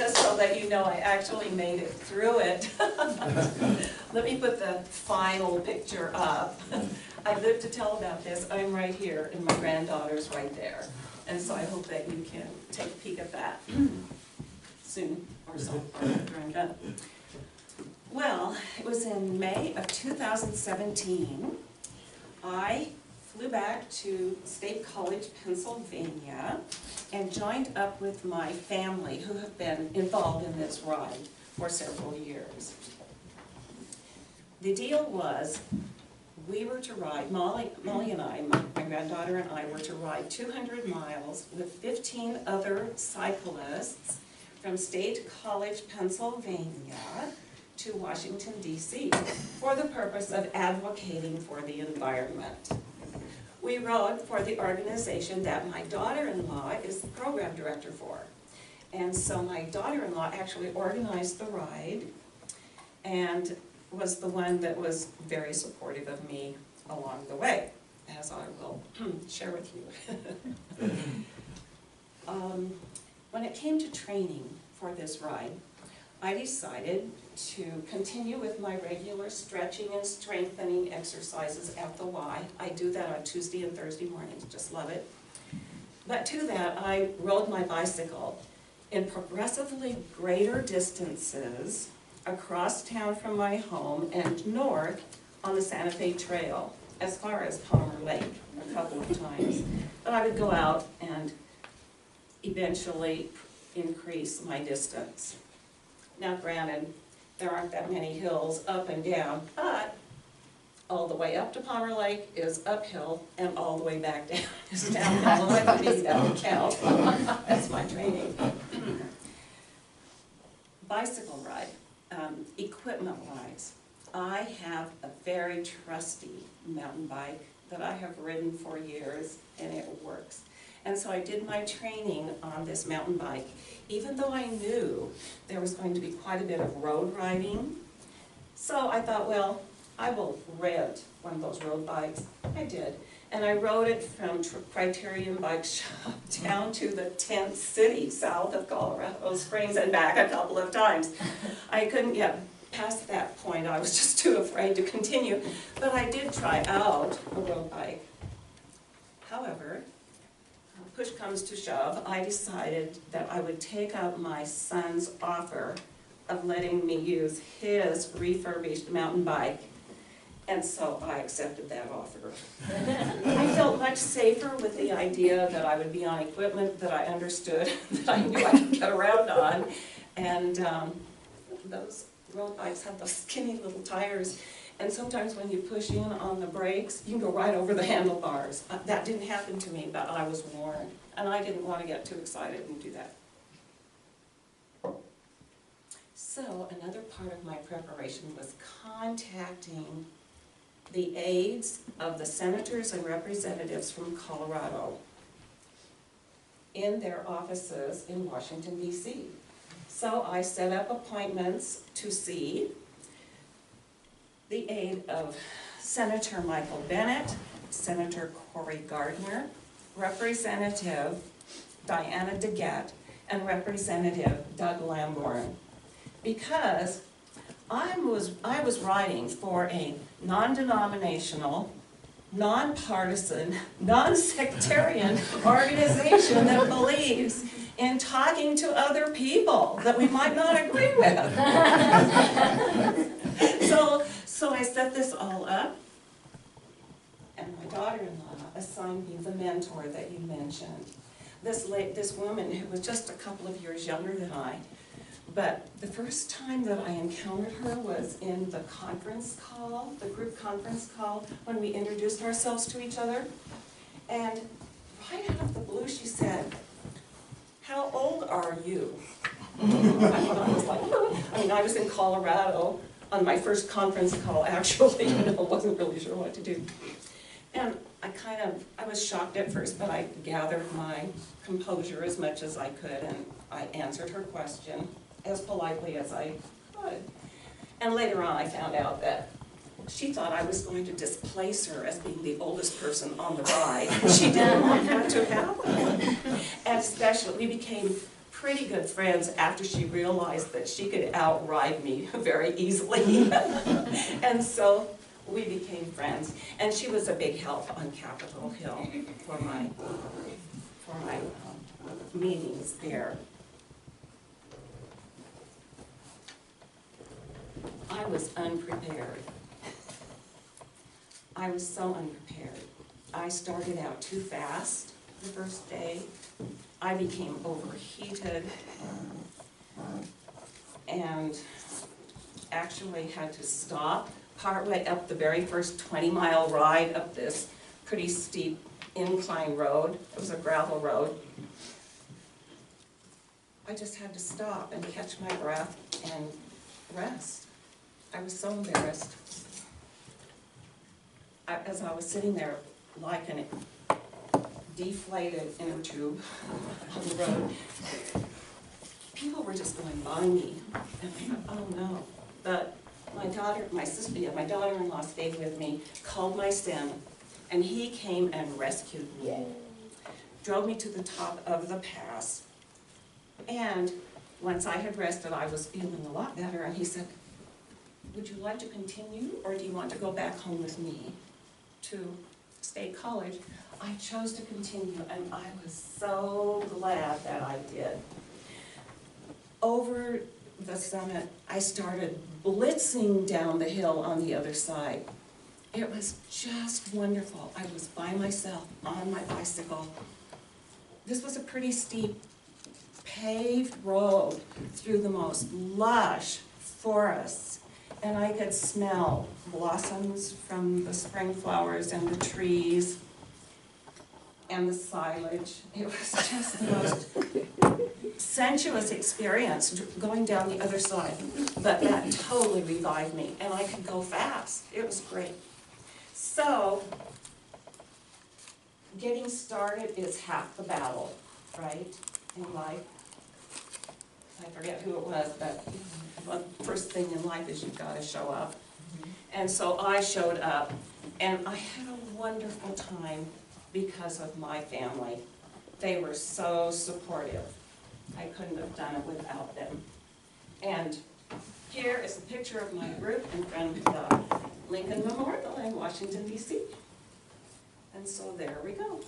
just so that you know I actually made it through it. Let me put the final picture up. I live to tell about this. I'm right here, and my granddaughter's right there. And so I hope that you can take a peek at that soon or so, or after I'm done. Well, it was in May of 2017. I flew back to State College, Pennsylvania, and joined up with my family who have been involved in this ride for several years. The deal was, we were to ride, Molly and I, my granddaughter and I, were to ride 200 miles with 15 other cyclists from State College, Pennsylvania to Washington, D.C. for the purpose of advocating for the environment. We rode for the organization that my daughter-in-law is the program director for. And so my daughter-in-law actually organized the ride and was the one that was very supportive of me along the way, as I will share with you. When it came to training for this ride, I decided to continue with my regular stretching and strengthening exercises at the Y. I do that on Tuesday and Thursday mornings, just love it. But to that, I rode my bicycle in progressively greater distances across town from my home and north on the Santa Fe Trail, as far as Palmer Lake a couple of times. But I would go out and eventually increase my distance. Now granted, there aren't that many hills up and down, but all the way up to Palmer Lake is uphill, and all the way back down is downhill. And maybe that would count. That's my training. Bicycle ride, equipment-wise, I have a very trusty mountain bike that I have ridden for years, and it works. And so I did my training on this mountain bike, even though I knew there was going to be quite a bit of road riding. So I thought, well, I will rent one of those road bikes. I did. And I rode it from Criterion Bike Shop down to the 10th city south of Colorado Springs and back a couple of times. I couldn't get past that point. I was just too afraid to continue. But I did try out a road bike. However, push comes to shove, I decided that I would take up my son's offer of letting me use his refurbished mountain bike, and so I accepted that offer. I felt much safer with the idea that I would be on equipment that I understood, that I knew I could get around on, and those road bikes have those skinny little tires. And sometimes when you push in on the brakes, you can go right over the handlebars. That didn't happen to me, but I was warned. And I didn't want to get too excited and do that. So another part of my preparation was contacting the aides of the senators and representatives from Colorado in their offices in Washington, D.C. So I set up appointments to see the aid of Senator Michael Bennet, Senator Cory Gardner, Representative Diana DeGette, and Representative Doug Lamborn. Because I was writing for a non-denominational, non-partisan, non-sectarian organization that believes in talking to other people that we might not agree with. So I set this all up, and my daughter-in-law assigned me the mentor that you mentioned. This woman who was just a couple of years younger than I, but the first time that I encountered her was in the conference call, the group conference call, when we introduced ourselves to each other. And right out of the blue she said, "How old are you?" I was like, I was in Colorado on my first conference call, actually, wasn't really sure what to do. And I was shocked at first, but I gathered my composure as much as I could, and I answered her question as politely as I could. And later on, I found out that she thought I was going to displace her as being the oldest person on the ride. She didn't want that to happen. And especially, we became pretty good friends after she realized that she could outride me very easily. And so we became friends. And she was a big help on Capitol Hill for my meetings there. I was unprepared. I was so unprepared. I started out too fast the first day. I became overheated and actually had to stop partway up the very first 20-mile ride up this pretty steep incline road. It was a gravel road. I just had to stop and catch my breath and rest. I was so embarrassed. As I was sitting there like an deflated inner tube on the road, people were just going by me. And I thought, oh no. But my daughter-in-law stayed with me, called my son, and he came and rescued me. Drove me to the top of the pass. And once I had rested, I was feeling a lot better, and he said, would you like to continue, or do you want to go back home with me to State College? I chose to continue, and I was so glad that I did. Over the summit, I started blitzing down the hill on the other side. It was just wonderful. I was by myself on my bicycle. This was a pretty steep paved road through the most lush forests, and I could smell blossoms from the spring flowers and the trees and the silage. It was just the most sensuous experience going down the other side, but that totally revived me, and I could go fast. It was great. So, getting started is half the battle, right, in life. I forget who it was, but the first thing in life is you've got to show up. And so I showed up, and I had a wonderful time because of my family. They were so supportive. I couldn't have done it without them. And here is a picture of my group in front of the Lincoln Memorial in Washington, D.C. And so there we go.